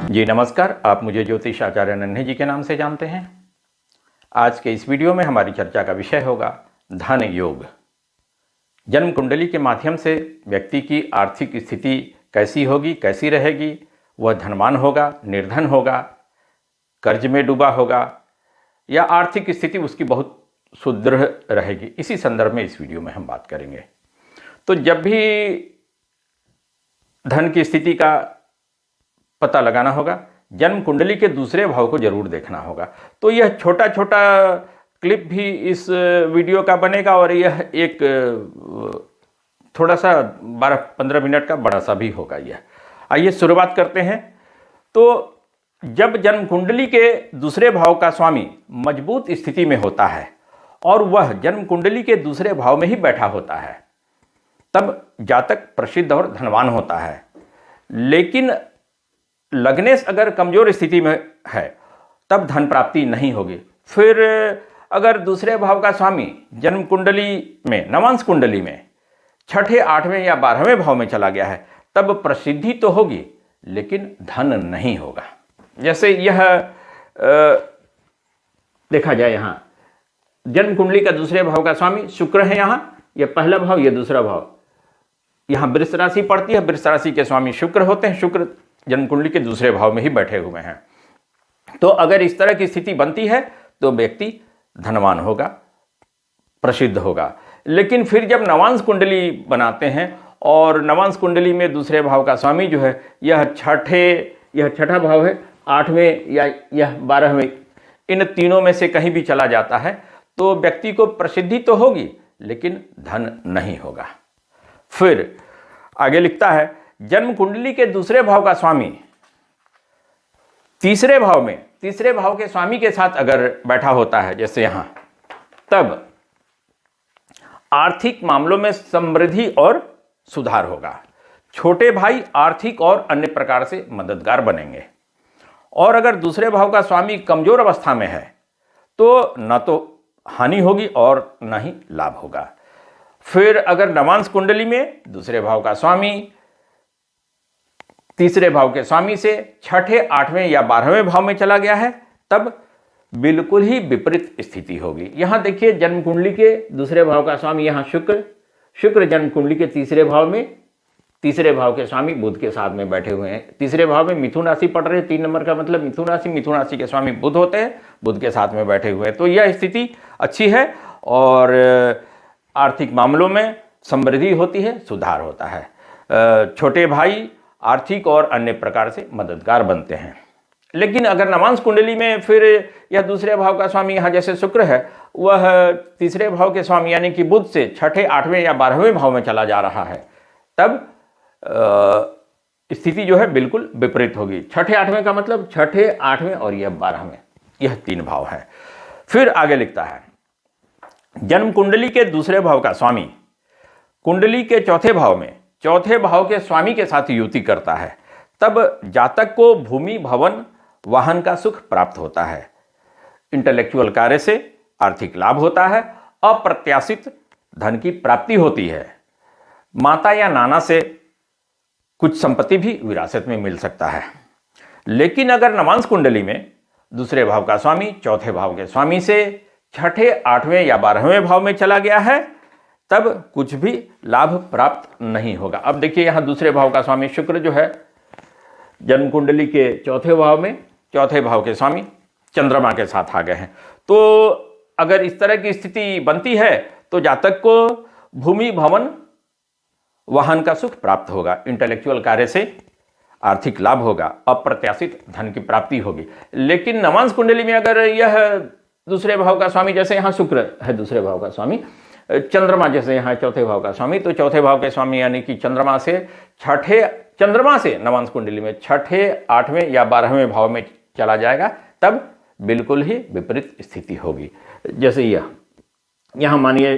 जी नमस्कार। आप मुझे ज्योतिष आचार्य नन्हे जी के नाम से जानते हैं। आज के इस वीडियो में हमारी चर्चा का विषय होगा धन योग। जन्म कुंडली के माध्यम से व्यक्ति की आर्थिक स्थिति कैसी होगी, कैसी रहेगी, वह धनवान होगा, निर्धन होगा, कर्ज में डूबा होगा या आर्थिक स्थिति उसकी बहुत सुदृढ़ रहेगी, इसी संदर्भ में इस वीडियो में हम बात करेंगे। तो जब भी धन की स्थिति का पता लगाना होगा, जन्म कुंडली के दूसरे भाव को जरूर देखना होगा। तो यह छोटा छोटा क्लिप भी इस वीडियो का बनेगा और यह एक थोड़ा सा 12-15 मिनट का बड़ा सा भी होगा। यह आइए शुरुआत करते हैं। तो जब जन्म कुंडली के दूसरे भाव का स्वामी मजबूत स्थिति में होता है और वह जन्म कुंडली के दूसरे भाव में ही बैठा होता है, तब जातक प्रसिद्ध और धनवान होता है। लेकिन लग्नेश अगर कमजोर स्थिति में है तब धन प्राप्ति नहीं होगी। फिर अगर दूसरे भाव का स्वामी जन्म कुंडली में, नवांश कुंडली में 6ठे, 8वें या 12वें भाव में चला गया है, तब प्रसिद्धि तो होगी लेकिन धन नहीं होगा। जैसे यह देखा जाए, यहाँ जन्म कुंडली का दूसरे भाव का स्वामी शुक्र है, यहाँ यह पहला भाव, यह दूसरा भाव, यहाँ वृष राशि पड़ती है, वृष राशि के स्वामी शुक्र होते हैं। शुक्र जन्म कुंडली के दूसरे भाव में ही बैठे हुए हैं। तो अगर इस तरह की स्थिति बनती है तो व्यक्ति धनवान होगा, प्रसिद्ध होगा। लेकिन फिर जब नवांश कुंडली बनाते हैं और नवांश कुंडली में दूसरे भाव का स्वामी जो है यह छठा भाव है, 8वें या यह 12वें, इन तीनों में से कहीं भी चला जाता है तो व्यक्ति को प्रसिद्धि तो होगी लेकिन धन नहीं होगा। फिर आगे लिखता है, जन्म कुंडली के दूसरे भाव का स्वामी तीसरे भाव में, तीसरे भाव के स्वामी के साथ अगर बैठा होता है, जैसे यहां, तब आर्थिक मामलों में समृद्धि और सुधार होगा। छोटे भाई आर्थिक और अन्य प्रकार से मददगार बनेंगे। और अगर दूसरे भाव का स्वामी कमजोर अवस्था में है तो न तो हानि होगी और न ही लाभ होगा। फिर अगर नवांश कुंडली में दूसरे भाव का स्वामी तीसरे भाव के स्वामी से 6ठे, 8वें या 12वें भाव में चला गया है, तब बिल्कुल ही विपरीत स्थिति होगी। यहां देखिए, जन्म कुंडली के दूसरे भाव का स्वामी यहां शुक्र जन्म कुंडली के तीसरे भाव में, तीसरे भाव के स्वामी बुध के साथ में बैठे हुए हैं। तीसरे भाव में मिथुन राशि पड़ रही है, 3 नंबर का मतलब मिथुन राशि, मिथुन राशि के स्वामी बुध होते हैं, बुध के साथ में बैठे हुए हैं। तो यह स्थिति अच्छी है और आर्थिक मामलों में समृद्धि होती है, सुधार होता है। छोटे भाई आर्थिक और अन्य प्रकार से मददगार बनते हैं। लेकिन अगर नवांश कुंडली में फिर यह दूसरे भाव का स्वामी, यहाँ जैसे शुक्र है, वह तीसरे भाव के स्वामी यानी कि बुध से 6ठे, 8वें या 12वें भाव में चला जा रहा है, तब स्थिति जो है बिल्कुल विपरीत होगी। 6ठे, 8वें का मतलब 6ठे, 8वें और यह 12वें, यह 3 भाव है। फिर आगे लिखता है, जन्म कुंडली के दूसरे भाव का स्वामी कुंडली के चौथे भाव में, चौथे भाव के स्वामी के साथ युति करता है, तब जातक को भूमि, भवन, वाहन का सुख प्राप्त होता है। इंटेलेक्चुअल कार्य से आर्थिक लाभ होता है। अप्रत्याशित धन की प्राप्ति होती है। माता या नाना से कुछ संपत्ति भी विरासत में मिल सकता है। लेकिन अगर नवांश कुंडली में दूसरे भाव का स्वामी चौथे भाव के स्वामी से 6ठे, 8वें या 12वें भाव में चला गया है, तब कुछ भी लाभ प्राप्त नहीं होगा। अब देखिए, यहां दूसरे भाव का स्वामी शुक्र जो है जन्म कुंडली के चौथे भाव में, चौथे भाव के स्वामी चंद्रमा के साथ आ गए हैं। तो अगर इस तरह की स्थिति बनती है तो जातक को भूमि, भवन, वाहन का सुख प्राप्त होगा। इंटेलेक्चुअल कार्य से आर्थिक लाभ होगा। अप्रत्याशित धन की प्राप्ति होगी। लेकिन नवांश कुंडली में अगर यह दूसरे भाव का स्वामी, जैसे यहाँ शुक्र है दूसरे भाव का स्वामी, चंद्रमा जैसे यहाँ चौथे भाव का स्वामी, तो चौथे भाव के स्वामी यानी कि चंद्रमा से नवांश कुंडली में 6ठे, 8वें या 12वें भाव में चला जाएगा, तब बिल्कुल ही विपरीत स्थिति होगी। जैसे यहाँ मानिए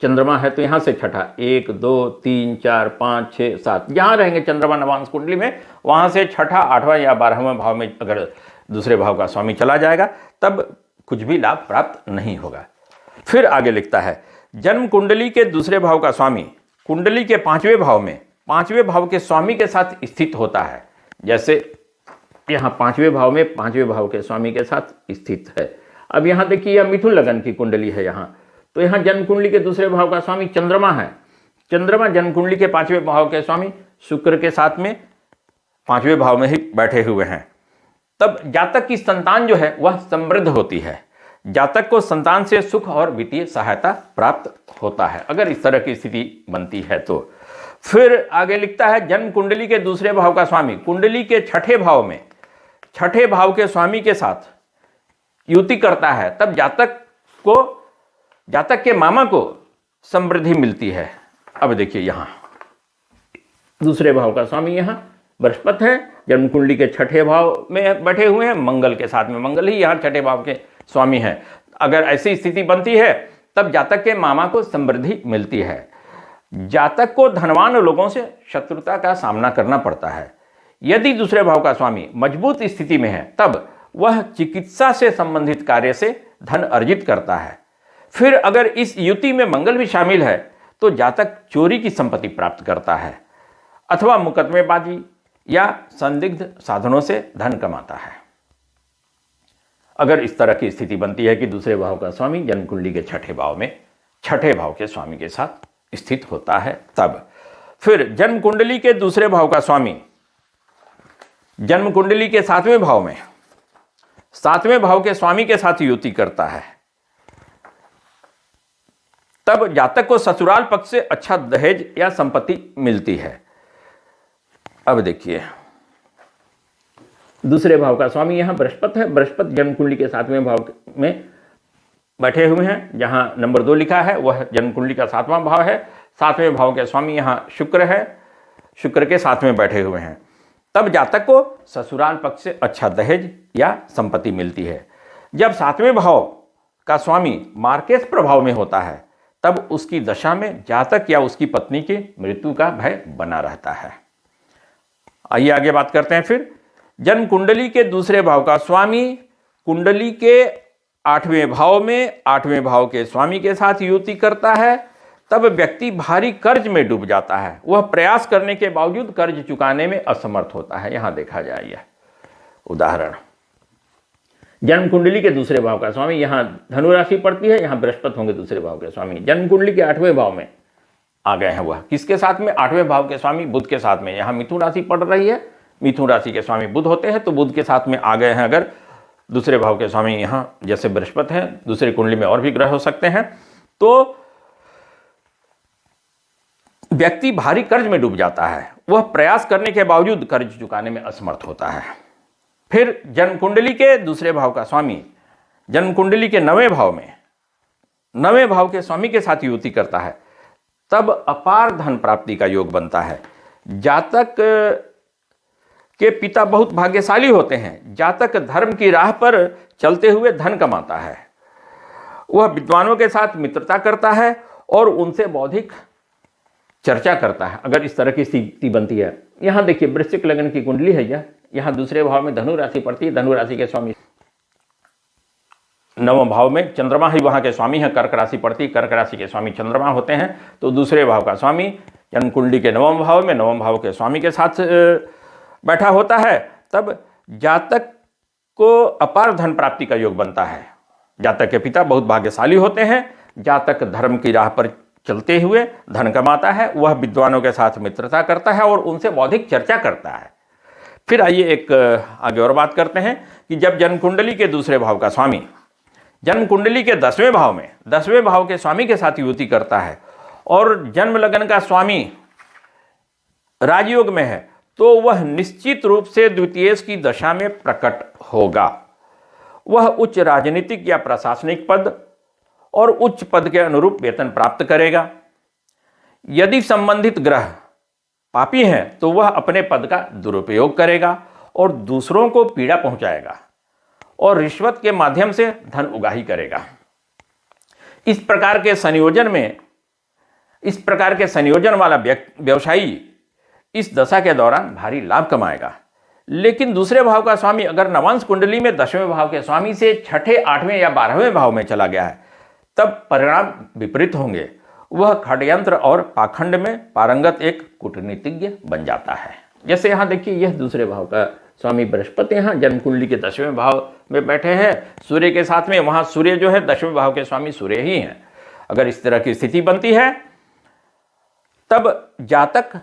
चंद्रमा है तो यहाँ से 6ठा, 1, 2, 3, 4, 5, 6, 7 जहाँ रहेंगे चंद्रमा नवांश कुंडली में, वहाँ से 6ठा, 8वां या 12वें भाव में अगर दूसरे भाव का स्वामी चला जाएगा, तब कुछ भी लाभ प्राप्त नहीं होगा। फिर आगे लिखता है, जन्म कुंडली के दूसरे भाव का स्वामी कुंडली के 5वें भाव में, 5वें भाव के स्वामी के साथ स्थित होता है। जैसे यहाँ पांचवें भाव में पांचवें भाव के स्वामी के साथ स्थित है। अब यहाँ देखिए यह मिथुन लगन की कुंडली है यहाँ, तो यहाँ जन्म कुंडली के दूसरे भाव का स्वामी चंद्रमा है। चंद्रमा जन्म कुंडली के पांचवें भाव के स्वामी शुक्र के साथ में पांचवें भाव में ही बैठे हुए हैं। तब जातक की संतान जो है वह समृद्ध होती है। जातक को संतान से सुख और वित्तीय सहायता प्राप्त होता है अगर इस तरह की स्थिति बनती है तो। फिर आगे लिखता है जन्म कुंडली के दूसरे भाव का स्वामी कुंडली के छठे भाव में छठे भाव के स्वामी के साथ युति करता है, तब जातक के मामा को समृद्धि मिलती है। अब देखिए यहाँ दूसरे भाव का स्वामी यहाँ बृहस्पति है, जन्म कुंडली के छठे भाव में बैठे हुए हैं, मंगल के साथ में, मंगल ही यहाँ छठे भाव के स्वामी हैं। अगर ऐसी स्थिति बनती है तब जातक के मामा को समृद्धि मिलती है। जातक को धनवान लोगों से शत्रुता का सामना करना पड़ता है। यदि दूसरे भाव का स्वामी मजबूत स्थिति में है तब वह चिकित्सा से संबंधित कार्य से धन अर्जित करता है। फिर अगर इस युति में मंगल भी शामिल है तो जातक चोरी की संपत्ति प्राप्त करता है अथवा मुकदमेबाजी या संदिग्ध साधनों से धन कमाता है। अगर इस तरह की स्थिति बनती है कि दूसरे भाव का स्वामी जन्म कुंडली के छठे भाव में छठे भाव के स्वामी के साथ स्थित होता है तब। फिर जन्म कुंडली के दूसरे भाव का स्वामी जन्म कुंडली के सातवें भाव में सातवें भाव के स्वामी के साथ युति करता है, तब जातक को ससुराल पक्ष से अच्छा दहेज या संपत्ति मिलती है। अब देखिए दूसरे भाव का स्वामी यहां बृहस्पति है। बृहस्पति जन्म कुंडली के सातवें भाव में बैठे हुए हैं। जहां नंबर 2 लिखा है वह जन्म कुंडली का सातवां भाव है। सातवें भाव के स्वामी यहां शुक्र है, शुक्र के साथ में बैठे हुए हैं। तब जातक को ससुराल पक्ष से अच्छा दहेज या संपत्ति मिलती है। जब सातवें भाव का स्वामी मार्केश प्रभाव में होता है तब उसकी दशा में जातक या उसकी पत्नी की मृत्यु का भय बना रहता है। आइए आगे बात करते हैं। फिर जन्म कुंडली के दूसरे भाव का स्वामी कुंडली के आठवें भाव में आठवें भाव के स्वामी के साथ युति करता है, तब व्यक्ति भारी कर्ज में डूब जाता है। वह प्रयास करने के बावजूद कर्ज चुकाने में असमर्थ होता है। यहां देखा जाए यह उदाहरण, जन्म कुंडली के दूसरे भाव का स्वामी यहां धनु राशि पड़ती है, यहां बृहस्पति होंगे दूसरे भाव के स्वामी। जन्म कुंडली के आठवें भाव में आ गए हैं, वह किसके साथ में? आठवें भाव के स्वामी बुध के साथ में। यहां मिथुन राशि पड़ रही है, मिथुन राशि के स्वामी बुध होते हैं, तो बुध के साथ में आ गए हैं। अगर दूसरे भाव के स्वामी यहां जैसे बृहस्पति हैं, दूसरे कुंडली में और भी ग्रह हो सकते हैं, तो व्यक्ति भारी कर्ज में डूब जाता है। वह प्रयास करने के बावजूद कर्ज चुकाने में असमर्थ होता है। फिर जन्म कुंडली के दूसरे भाव का स्वामी जन्म कुंडली के नवें भाव में नवें भाव के स्वामी के साथ युति करता है, तब अपार धन प्राप्ति का योग बनता है। जातक के पिता बहुत भाग्यशाली होते हैं। जातक धर्म की राह पर चलते हुए धन कमाता है। वह विद्वानों के साथ मित्रता करता है और उनसे बौद्धिक चर्चा करता है। अगर इस तरह की स्थिति बनती है, यहां देखिए वृश्चिक लग्न की कुंडली है यह, यहां दूसरे भाव में धनु राशि पड़ती है। धनु राशि के स्वामी नवम भाव में चंद्रमा ही वहां के स्वामी है। कर्क राशि पड़ती है, कर्क राशि के स्वामी चंद्रमा होते हैं। तो दूसरे भाव का स्वामी जन्म कुंडली के नवम भाव में नवम भाव के स्वामी के साथ बैठा होता है, तब जातक को अपार धन प्राप्ति का योग बनता है। जातक के पिता बहुत भाग्यशाली होते हैं। जातक धर्म की राह पर चलते हुए धन कमाता है। वह विद्वानों के साथ मित्रता करता है और उनसे बौद्धिक चर्चा करता है। फिर आइए एक आगे और बात करते हैं कि जब जन्म कुंडली के दूसरे भाव का स्वामी जन्म कुंडली के 10वें भाव में 10वें भाव के स्वामी के साथ युति करता है और जन्म लगन का स्वामी राजयोग में है, तो वह निश्चित रूप से द्वितीयेश की दशा में प्रकट होगा। वह उच्च राजनीतिक या प्रशासनिक पद और उच्च पद के अनुरूप वेतन प्राप्त करेगा। यदि संबंधित ग्रह पापी हैं तो वह अपने पद का दुरुपयोग करेगा और दूसरों को पीड़ा पहुंचाएगा और रिश्वत के माध्यम से धन उगाही करेगा। इस प्रकार के संयोजन वाला व्यवसायी इस दशा के दौरान भारी लाभ कमाएगा। लेकिन दूसरे भाव का स्वामी अगर नवांश कुंडली में 10वें भाव के स्वामी से छठे, 8वें या 12वें भाव में चला गया है, तब परिणाम विपरीत होंगे। वह षड्यंत्र और पाखंड में पारंगत एक कूटनीतिज्ञ बन जाता है। जैसे यहां देखिए, यह दूसरे भाव का स्वामी बृहस्पति यहाँ जन्म कुंडली के 10वें भाव में बैठे हैं सूर्य के साथ में। वहाँ सूर्य जो है 10वें भाव के स्वामी सूर्य ही हैं। अगर इस तरह की स्थिति बनती है तब जातक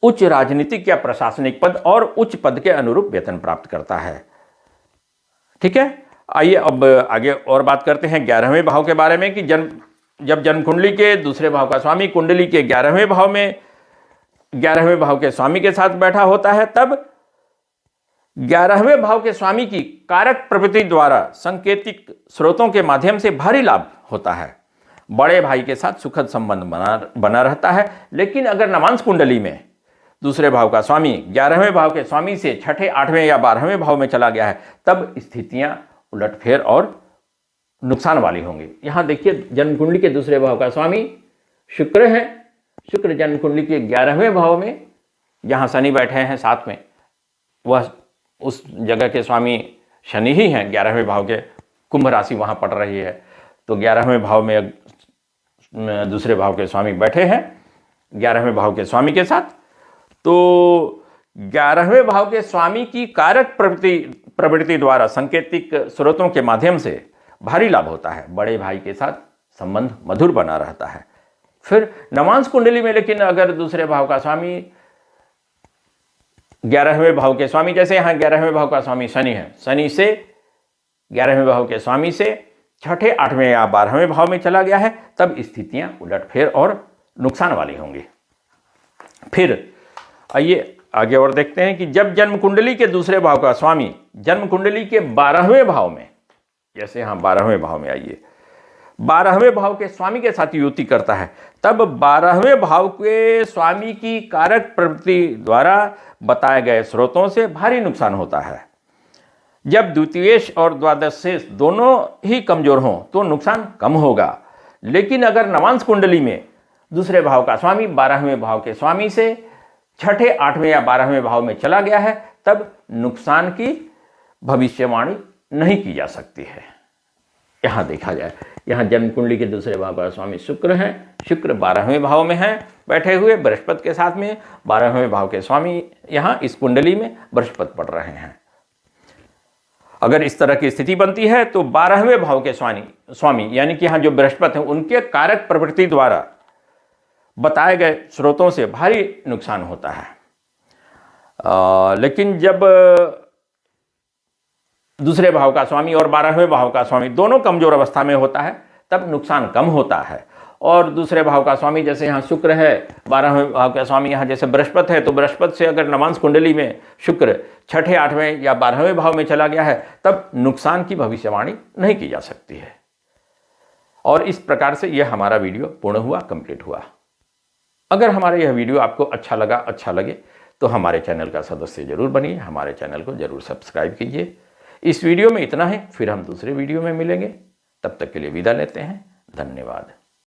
उच्च राजनीतिक या प्रशासनिक पद और उच्च पद के अनुरूप वेतन प्राप्त करता है। ठीक है, आइए अब आगे और बात करते हैं 11वें भाव के बारे में कि जब जन्म कुंडली के दूसरे भाव का स्वामी कुंडली के 11वें भाव में 11वें भाव के स्वामी के साथ बैठा होता है तब 11वें भाव के स्वामी की कारक प्रवृत्ति द्वारा संकेतिक स्रोतों के माध्यम से भारी लाभ होता है। बड़े भाई के साथ सुखद संबंध बना रहता है। लेकिन अगर नवांश कुंडली में दूसरे भाव का स्वामी 11वें भाव के स्वामी से छठे, 8वें या 12वें भाव में चला गया है तब स्थितियां उलटफेर और नुकसान वाली होंगी। यहां देखिए जन्म कुंडली के दूसरे भाव का स्वामी शुक्र है। शुक्र जन्म कुंडली के 11वें भाव में जहां शनि बैठे हैं साथ में, वह उस जगह के स्वामी शनि ही हैं। 11वें भाव के कुंभ राशि वहां पड़ रही है तो 11वें भाव में दूसरे भाव के स्वामी बैठे हैं 11वें भाव के स्वामी के साथ। तो 11वें भाव के स्वामी की कारक प्रवृत्ति द्वारा संकेतिक स्रोतों के माध्यम से भारी लाभ होता है। बड़े भाई के साथ संबंध मधुर बना रहता है। फिर नवांश कुंडली में लेकिन अगर दूसरे भाव का स्वामी 11वें भाव के स्वामी, जैसे यहां 11वें भाव का स्वामी शनि है, शनि से 11वें भाव के स्वामी से छठे, 8वें या 12वें भाव में चला गया है तब स्थितियां उलटफेर और नुकसान वाली होंगी। फिर आइए आगे और देखते हैं कि जब जन्म कुंडली के दूसरे भाव का स्वामी जन्म कुंडली के 12वें भाव में, जैसे यहां 12वें भाव में आइए, 12वें भाव के स्वामी के साथ युति करता है तब 12वें भाव के स्वामी की कारक प्रवृत्ति द्वारा बताए गए स्रोतों से भारी नुकसान होता है। जब द्वितीयेश और द्वादशेश दोनों ही कमजोर हों तो नुकसान कम होगा। लेकिन अगर नवांश कुंडली में दूसरे भाव का स्वामी 12वें भाव के स्वामी से छठे, 8वें या 12वें भाव में चला गया है तब नुकसान की भविष्यवाणी नहीं की जा सकती है। यहां देखा जाए, यहां जन्म कुंडली के दूसरे भाव का स्वामी शुक्र है। शुक्र 12वें भाव में है बैठे हुए बृहस्पति के साथ में। 12वें भाव के स्वामी यहां इस कुंडली में बृहस्पति पढ़ रहे हैं। अगर इस तरह की स्थिति बनती है तो 12वें भाव के स्वामी यानी कि यहां जो बृहस्पति हैं उनके कारक प्रवृत्ति द्वारा बताए गए स्रोतों से भारी नुकसान होता है। लेकिन जब दूसरे भाव का स्वामी और 12वें भाव का स्वामी दोनों कमजोर अवस्था में होता है तब नुकसान कम होता है। और दूसरे भाव का स्वामी जैसे यहाँ शुक्र है, 12वें भाव का स्वामी यहाँ जैसे बृहस्पति है, तो बृहस्पति से अगर नवांश कुंडली में शुक्र छठे, 8वें या 12वें भाव में चला गया है तब नुकसान की भविष्यवाणी नहीं की जा सकती है। और इस प्रकार से यह हमारा वीडियो पूर्ण हुआ, कंप्लीट हुआ। अगर हमारा यह वीडियो आपको अच्छा लगे तो हमारे चैनल का सदस्य जरूर बनिए, हमारे चैनल को जरूर सब्सक्राइब कीजिए। इस वीडियो में इतना है, फिर हम दूसरे वीडियो में मिलेंगे। तब तक के लिए विदा लेते हैं। धन्यवाद।